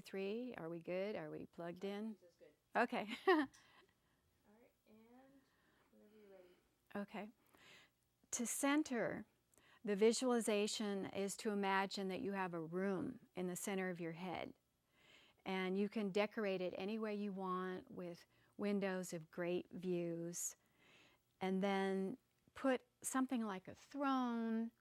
3. Are we good? Are we plugged in? This is good. Okay. All right, and whenever you're ready. Okay. To center, the visualization is to imagine that you have a room in the center of your head. And you can decorate it any way you want with windows of great views. And then put something like a throne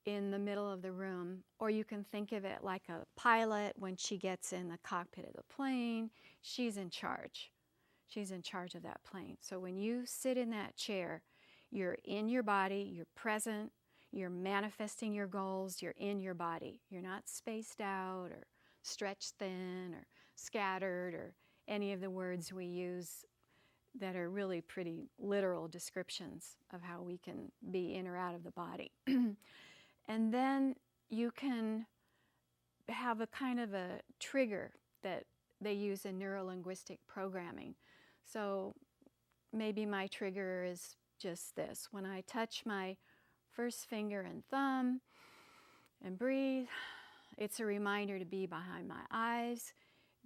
in the middle of the room, or you can think of it like a pilot when she gets in the cockpit of the plane. She's in charge. She's in charge of that plane. So when you sit in that chair, you're in your body, you're present, you're manifesting your goals, you're in your body. You're not spaced out or stretched thin or scattered or any of the words we use that are really pretty literal descriptions of how we can be in or out of the body. And then you can have a kind of a trigger that they use in neuro-linguistic programming. So maybe my trigger is just this. When I touch my first finger and thumb and breathe, it's a reminder to be behind my eyes,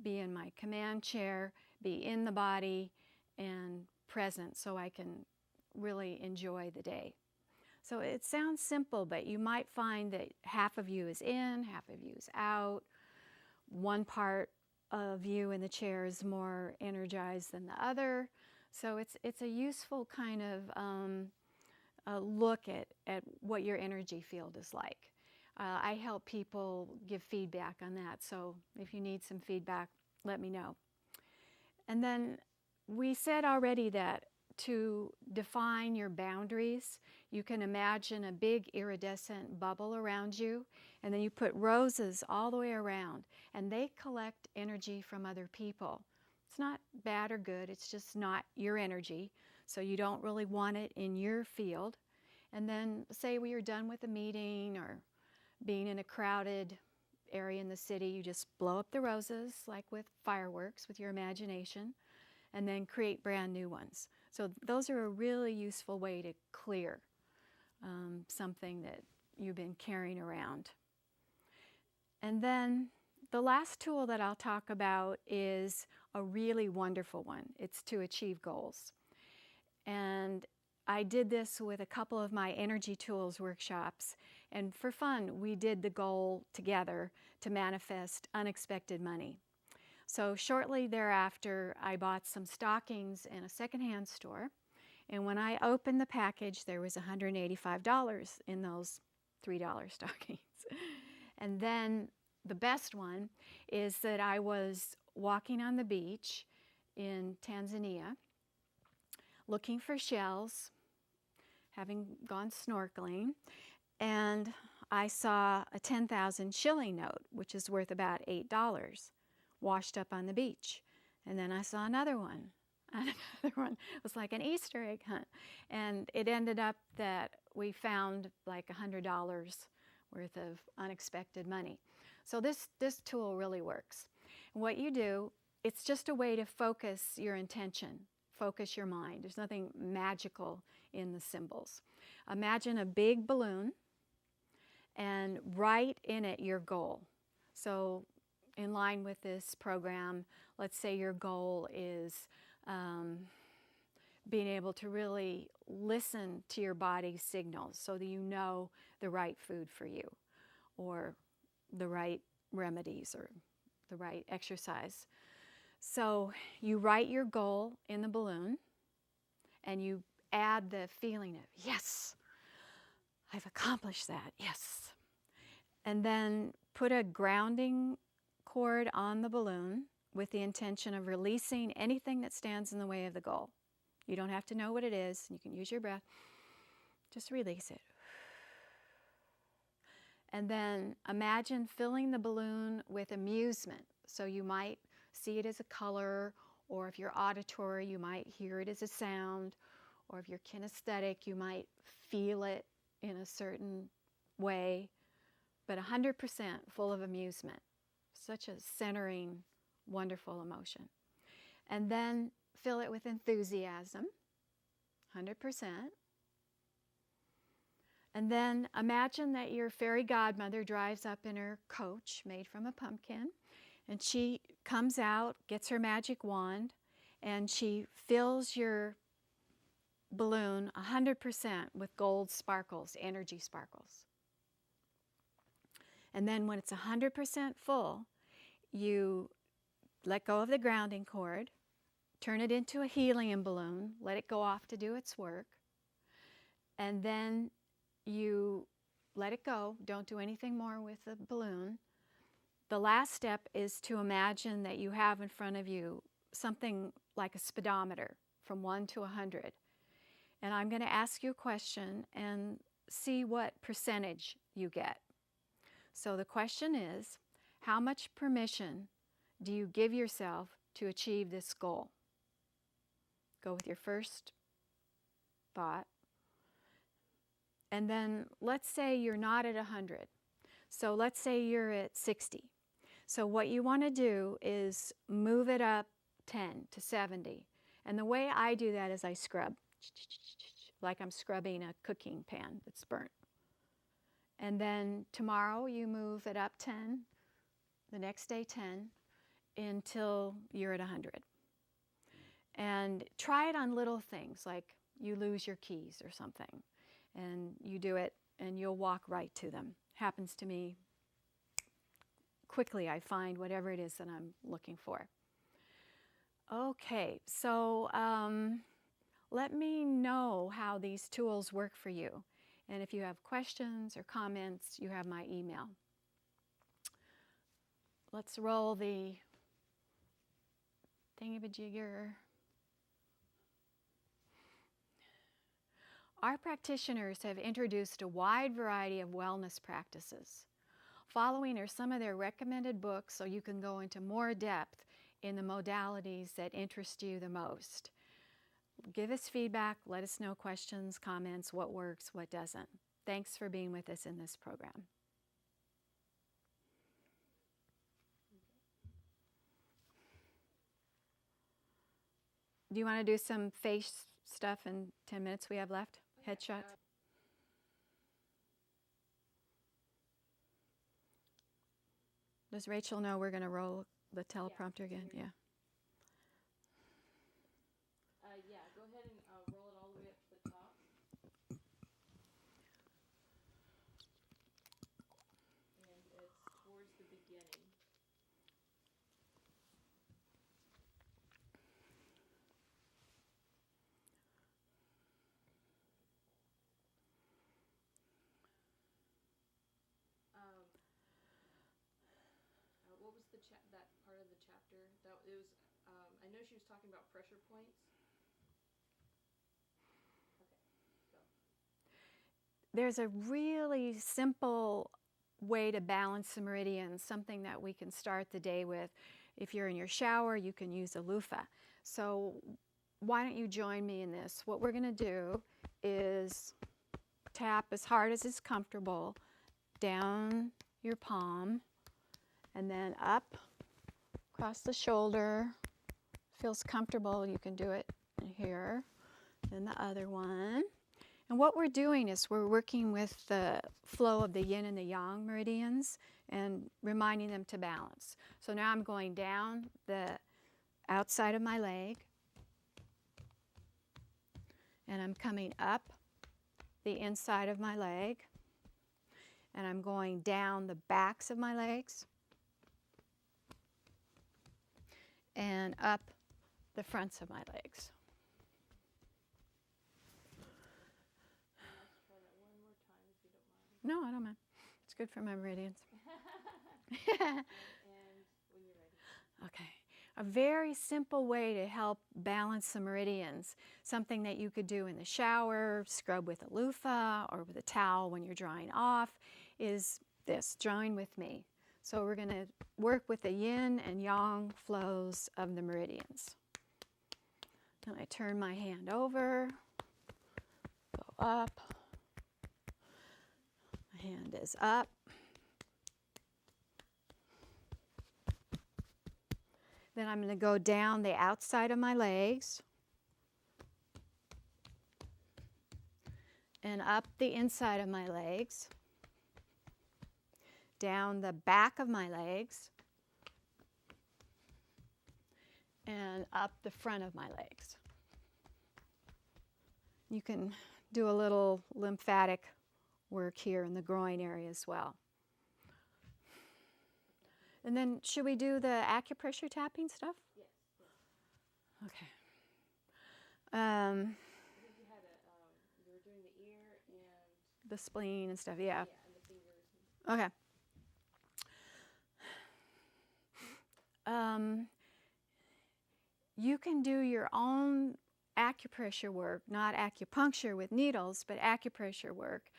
be in my command chair, be in the body and present so I can really enjoy the day. So it sounds simple, but you might find that half of you is in, half of you is out. One part of you in the chair is more energized than the other. So it's a useful kind of a look at what your energy field is like. I help people give feedback on that, so if you need some feedback, let me know. And then we said already that to define your boundaries, you can imagine a big iridescent bubble around you, and then you put roses all the way around, and they collect energy from other people. It's not bad or good, it's just not your energy, so you don't really want it in your field. And then say we are done with a meeting or being in a crowded area in the city, you just blow up the roses like with fireworks with your imagination, and then create brand new ones. So those are a really useful way to clear something that you've been carrying around. And then the last tool that I'll talk about is a really wonderful one. It's to achieve goals. And I did this with a couple of my energy tools workshops, and for fun we did the goal together to manifest unexpected money. So shortly thereafter, I bought some stockings in a secondhand store, and when I opened the package, there was $185 in those $3 stockings. And then the best one is that I was walking on the beach in Tanzania, looking for shells, having gone snorkeling, and I saw a 10,000 shilling note, which is worth about $8. Washed up on the beach. And then I saw another one. And another one. It was like an Easter egg hunt. And it ended up that we found like $100 worth of unexpected money. So this tool really works. And what you do, it's just a way to focus your intention, focus your mind. There's nothing magical in the symbols. Imagine a big balloon and write in it your goal. So in line with this program, let's say your goal is being able to really listen to your body's signals so that you know the right food for you, or the right remedies, or the right exercise. So you write your goal in the balloon, and you add the feeling of, yes, I've accomplished that, yes. And then put a grounding cord on the balloon with the intention of releasing anything that stands in the way of the goal. You don't have to know what it is. You can use your breath. Just release it. And then imagine filling the balloon with amusement. So you might see it as a color, or if you're auditory, you might hear it as a sound, or if you're kinesthetic, you might feel it in a certain way, but 100% full of amusement. Such a centering, wonderful emotion. And then fill it with enthusiasm, 100%. And then imagine that your fairy godmother drives up in her coach made from a pumpkin, And she comes out, gets her magic wand, and she fills your balloon 100% with gold sparkles, energy sparkles. And then when it's 100% full, you let go of the grounding cord, turn it into a helium balloon, let it go off to do its work, and then you let it go. Don't do anything more with the balloon. The last step is to imagine that you have in front of you something like a speedometer from 1 to 100. And I'm going to ask you a question and see what percentage you get. So the question is, how much permission do you give yourself to achieve this goal? Go with your first thought. And then let's say you're not at 100. So let's say you're at 60. So what you want to do is move it up 10 to 70. And the way I do that is I scrub, like I'm scrubbing a cooking pan that's burnt. And then tomorrow you move it up 10, the next day 10, until you're at 100. And try it on little things, like you lose your keys or something. And you do it and you'll walk right to them. Happens to me quickly. I find whatever it is that I'm looking for. Okay, so let me know how these tools work for you. And if you have questions or comments, you have my email. Let's roll the thingamajigger. Our practitioners have introduced a wide variety of wellness practices. Following are some of their recommended books so you can go into more depth in the modalities that interest you the most. Give us feedback, let us know questions, comments, what works, what doesn't. Thanks for being with us in this program. Do you want to do some face stuff in 10 minutes we have left? Headshots? Does Rachel know we're going to roll the teleprompter again? Yeah. Yeah, go ahead and roll it all the way up to the top. And it's towards the beginning. What was that part of the chapter? It was. I know she was talking about pressure points. Okay, go. There's a really simple way to balance the meridians, something that we can start the day with. If you're in your shower, you can use a loofah. So why don't you join me in this? What we're going to do is tap as hard as is comfortable down your palm and then up across the shoulder. Feels comfortable, you can do it here. Then the other one. And what we're doing is we're working with the flow of the yin and the yang meridians and reminding them to balance. So now I'm going down the outside of my leg and I'm coming up the inside of my leg and I'm going down the backs of my legs and up the fronts of my legs. Let's try that one more time if you don't mind. No, I don't mind. It's good for my meridians. And when you're ready. Okay. A very simple way to help balance the meridians, something that you could do in the shower, scrub with a loofah or with a towel when you're drying off, is this. Join with me. So we're going to work with the yin and yang flows of the meridians. Then I turn my hand over, go up, my hand is up. Then I'm going to go down the outside of my legs and up the inside of my legs, down the back of my legs, and up the front of my legs. You can do a little lymphatic work here in the groin area as well. And then should we do the acupressure tapping stuff? Yes. Okay. I think you had you were doing the ear and The spleen and stuff, yeah. and the fingers. Okay. You can do your own acupressure work, not acupuncture with needles, but acupressure work.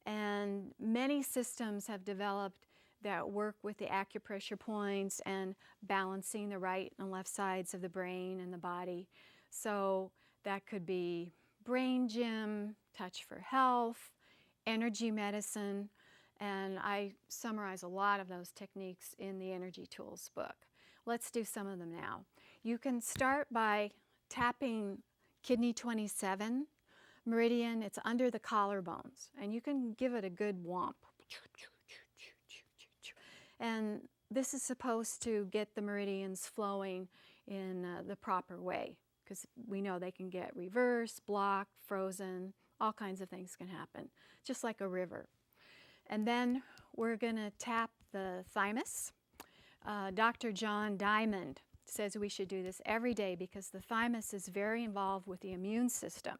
And many systems have developed that work with the acupressure points and balancing the right and left sides of the brain and the body. So that could be brain gym, touch for health, energy medicine, and I summarize a lot of those techniques in the Energy Tools book. Let's do some of them now. You can start by tapping kidney 27 meridian. It's under the collarbones, and you can give it a good whomp. And this is supposed to get the meridians flowing in the proper way, because we know they can get reversed, blocked, frozen, all kinds of things can happen, just like a river. And then we're going to tap the thymus. Dr. John Diamond says we should do this every day because the thymus is very involved with the immune system.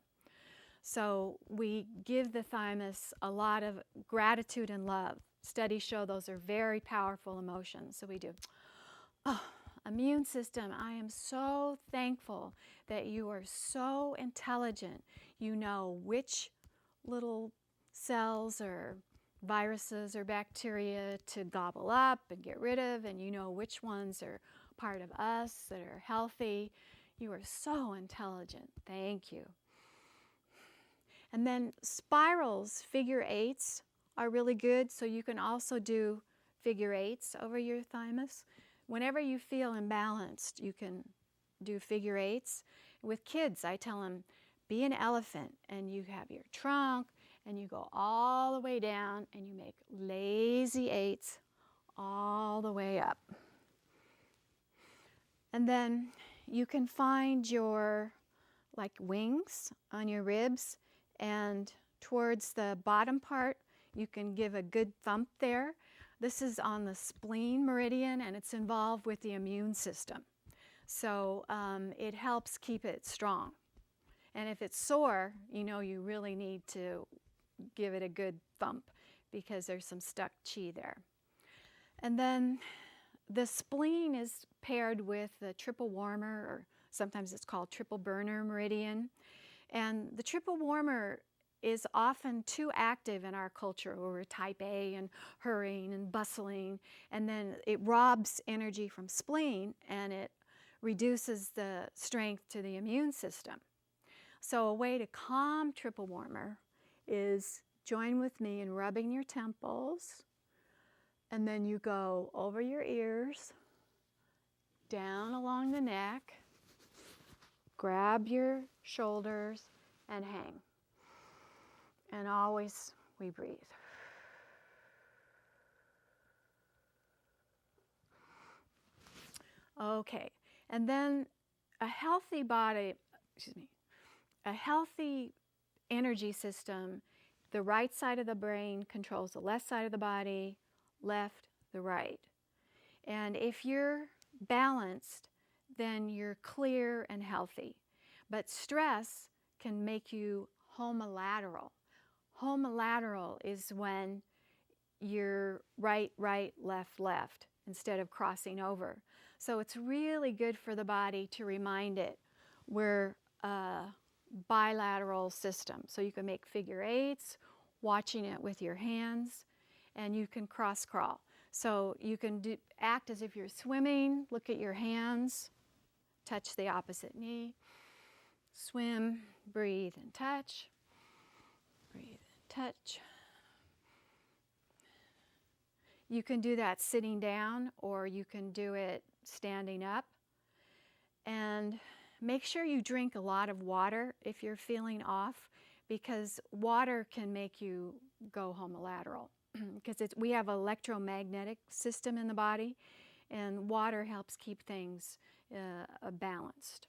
So we give the thymus a lot of gratitude and love. Studies show those are very powerful emotions. So we do, oh, immune system, I am so thankful that you are so intelligent. You know which little cells or viruses or bacteria to gobble up and get rid of, and you know which ones are part of us that are healthy. You are so intelligent. Thank you. And then spirals, figure eights, are really good. So you can also do figure eights over your thymus. Whenever you feel imbalanced, you can do figure eights. With kids, I tell them, be an elephant, and you have your trunk, and you go all the way down, and you make lazy eights all the way up. And then you can find your wings on your ribs, and towards the bottom part, you can give a good thump there. This is on the spleen meridian, and it's involved with the immune system. So it helps keep it strong. And if it's sore, you know you really need to give it a good thump because there's some stuck chi there. And then the spleen is paired with the triple warmer, or sometimes it's called triple burner meridian. And the triple warmer is often too active in our culture, where we're type A and hurrying and bustling, and then it robs energy from spleen and it reduces the strength to the immune system. So a way to calm triple warmer is join with me in rubbing your temples, and then you go over your ears, down along the neck, grab your shoulders and hang. And always we breathe. Okay, and then a healthy body, a healthy energy system, the right side of the brain controls the left side of the body, left, the right. And if you're balanced, then you're clear and healthy. But stress can make you homolateral. Homolateral is when you're right, right, left, left, instead of crossing over. So it's really good for the body to remind it we're a bilateral system. So you can make figure eights, watching it with your hands, and you can cross crawl. So you can act as if you're swimming, look at your hands, touch the opposite knee, swim, breathe and touch, breathe and touch. You can do that sitting down, or you can do it standing up. And make sure you drink a lot of water if you're feeling off, because water can make you go homolateral. Because we have an electromagnetic system in the body, and water helps keep things balanced.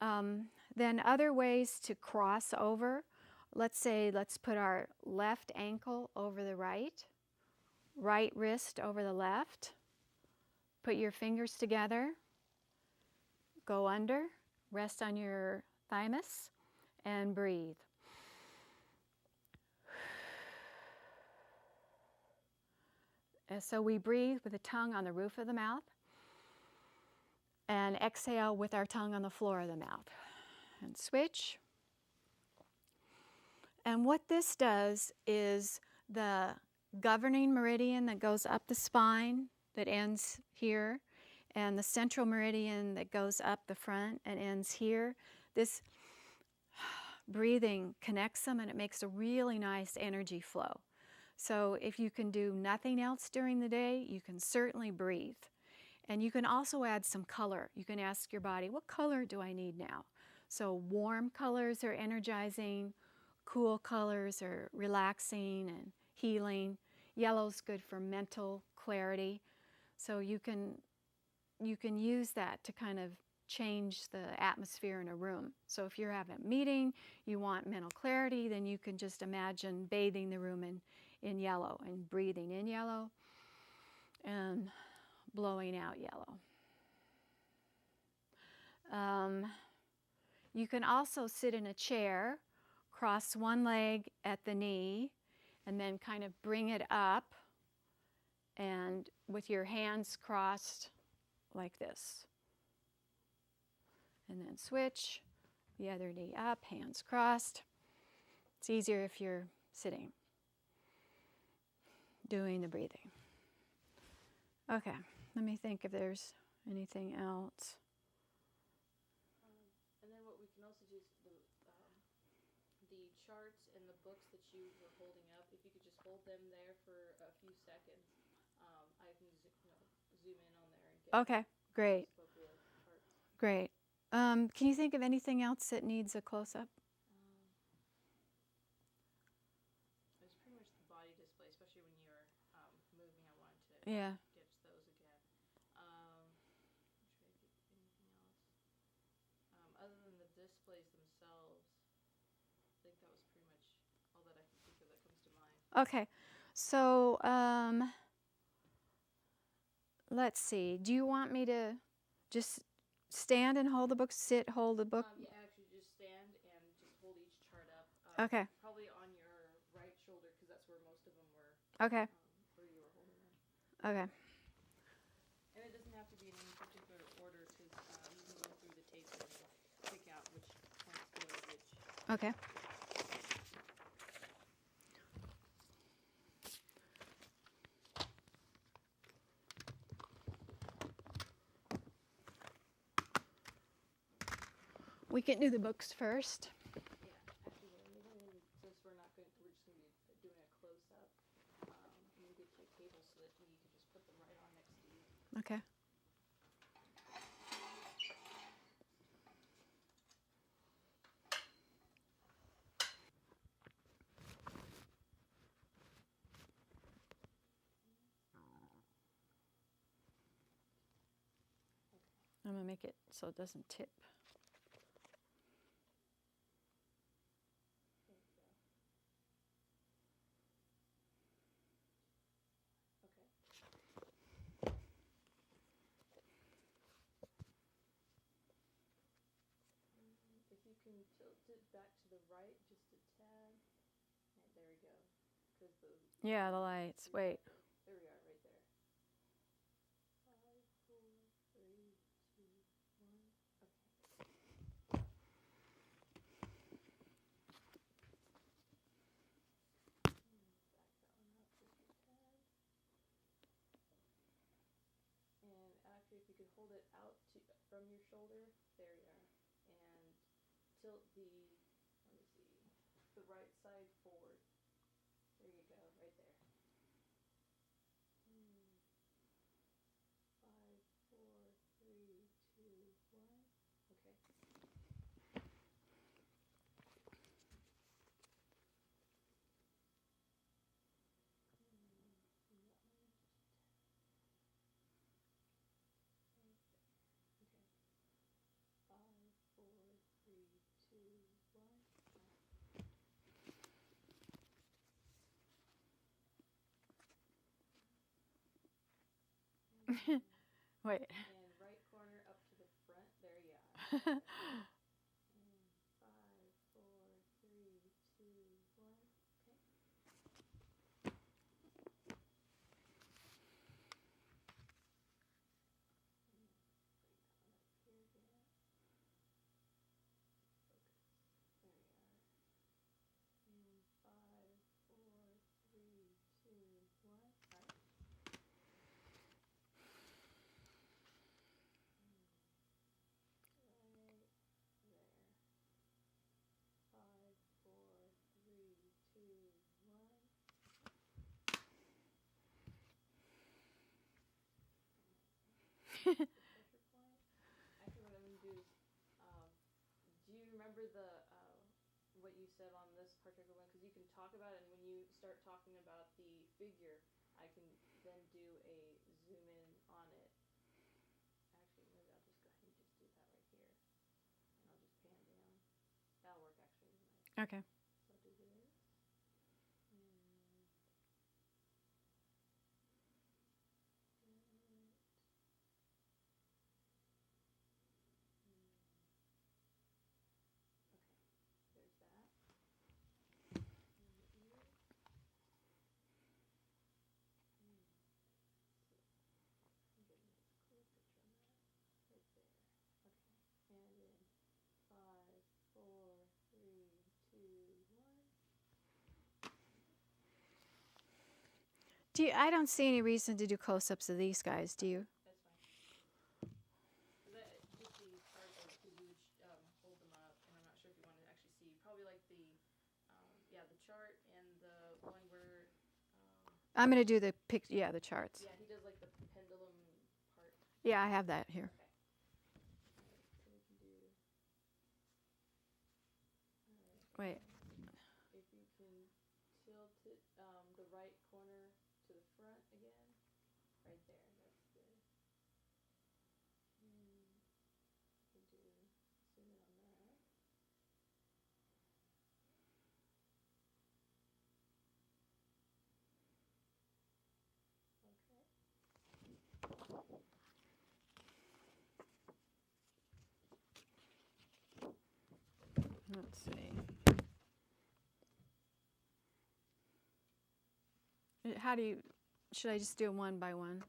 Then other ways to cross over, let's put our left ankle over the right wrist over the left, put your fingers together, go under, rest on your thymus, and breathe. And so we breathe with the tongue on the roof of the mouth and exhale with our tongue on the floor of the mouth. And switch. And what this does is the governing meridian that goes up the spine that ends here, and the central meridian that goes up the front and ends here. This breathing connects them, and it makes a really nice energy flow. So if you can do nothing else during the day, you can certainly breathe. And you can also add some color. You can ask your body, what color do I need now? So warm colors are energizing, cool colors are relaxing and healing. Yellow's good for mental clarity. So you can use that to kind of change the atmosphere in a room. So if you're having a meeting, you want mental clarity, then you can just imagine bathing the room in yellow and breathing in yellow and blowing out yellow. You can also sit in a chair, cross one leg at the knee, and then kind of bring it up, and with your hands crossed like this. And then switch, the other knee up, hands crossed. It's easier if you're sitting, doing the breathing. Okay, let me think if there's anything else. And then what we can also do is the charts and the books that you were holding up, if you could just hold them there for a few seconds, I can zoom in on there and get Okay, great, appropriate charts. great. Can you think of anything else that needs a close-up? It's pretty much the body display, especially when you were moving. I wanted to Yeah. get those again. I'm trying to think of anything else. Other than the displays themselves, I think that was pretty much all that I can think of that comes to mind. Okay, so let's see. Do you want me to just stand and hold the book, sit, hold the book? Yeah, actually just stand and just hold each chart up. Okay. Probably on your right shoulder, because that's where most of them were. Okay. Where you were holding them. Okay. And it doesn't have to be in any particular order, because you can go through the tape and pick out which points go to which. Okay. We can do the books first. Yeah, actually, since we're just going to be doing a close-up, I'm going to get you a table so that you can just put them right on next to you. Okay. I'm going to make it so it doesn't tip. If you can tilt it back to the right just a tad. And there we go. Yeah, the lights. Wait. There we are, right there. 5, 4, 3, 2, 1. Okay. Back that one up just a tad. And actually, if you could hold it out from your shoulder, there you are. And tilt the right side forward. There you go, right there. 5, 4, 3, 2, 1. Okay. Wait. And right corner up to the front. There you are. And 5, 4, 3, 2, 1. Okay. Bring that one up here again. Focus. There you are. And 5, 4, 3, 2, 1. All right. Right there. 5, 4, 3, 2, 1. The pressure point. Actually, what I'm going to do is, do you remember what you said on this particular one? Because you can talk about it, and when you start talking about the figure, I can then do a zoom in on it. Actually, maybe I'll just go ahead and just do that right here, and I'll just pan down. That'll work actually nice. Okay. So I'll do this. There's that. And the ear. I'm getting a cool picture on that. Right there. Okay. And then 5, 4, 3, 2, 1. I don't see any reason to do close-ups of these guys, do you? That's fine. Just the chart, because you would hold them up, and I'm not sure if you want to actually see. Probably like the chart and the one where. I'm going to do the the charts. Yeah, he does like the pendulum part. Yeah, I have that here. Okay. Alright, so we can do. Wait. If you can tilt it the right corner to the front again. Right there. That's good. We can do zoom in on that. Okay. Let's see. Should I just do them one by one? Let's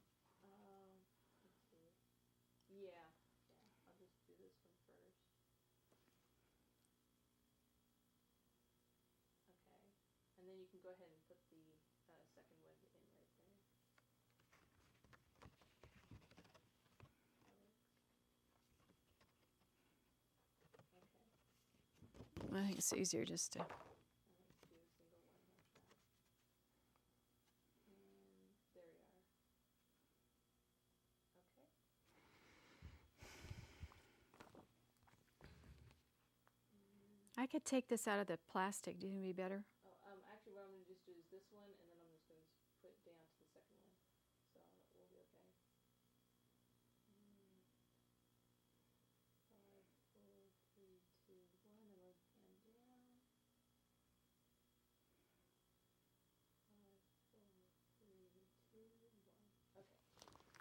see. Yeah. I'll just do this one first. Okay. And then you can go ahead and put the second one in right there. Okay. I think it's easier just to. Let's do a single one like that. And there you are. Okay. I could take this out of the plastic. Do you think it'd be better? Oh, actually, what I'm going to just do is this one, and then I'm just going to put it down to the second one. So we'll be okay. 5, 4, 3, 2, 1. I'm going to pan down. 5, 4, 3, 2, 1. Okay. Right there.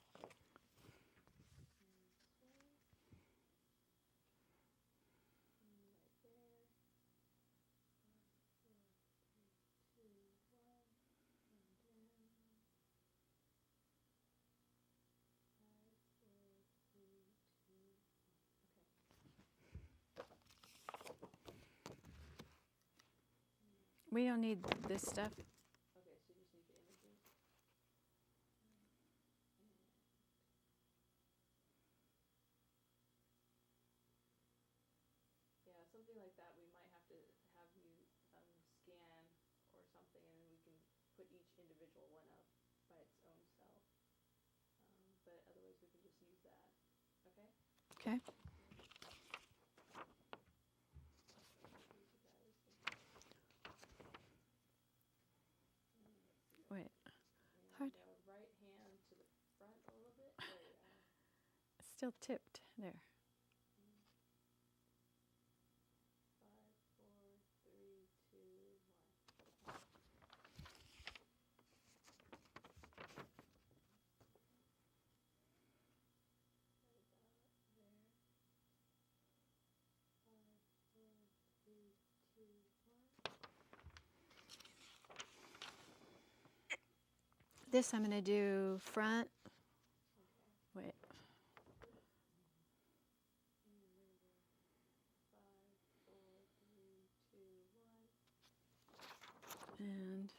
5, 4, 3, 2, 1. And down. 5, 4, 3, 2, 1. Okay. We don't need this stuff. Okay, so you just need the images. Yeah, something like that we might have to have you scan or something, and then we can put each individual one up by its own self. But otherwise we can just use that. Okay? Okay. Wait. Hard. Right hand to the front a little bit. There you are. It's still tipped. There. 5, 4, 3, 2, 1. This I'm going to do front. Okay. Wait. And back.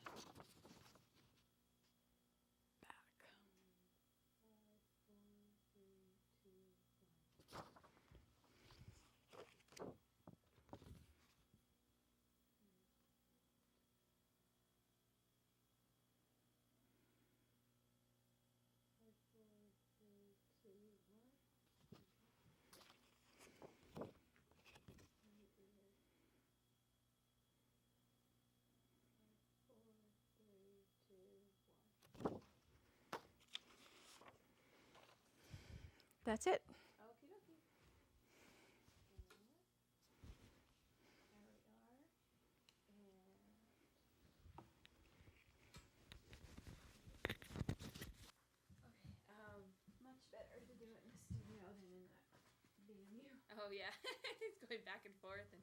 That's it. Okie dokie. There we are. Much better to do it in the studio than in the venue. Oh yeah, it's going back and forth and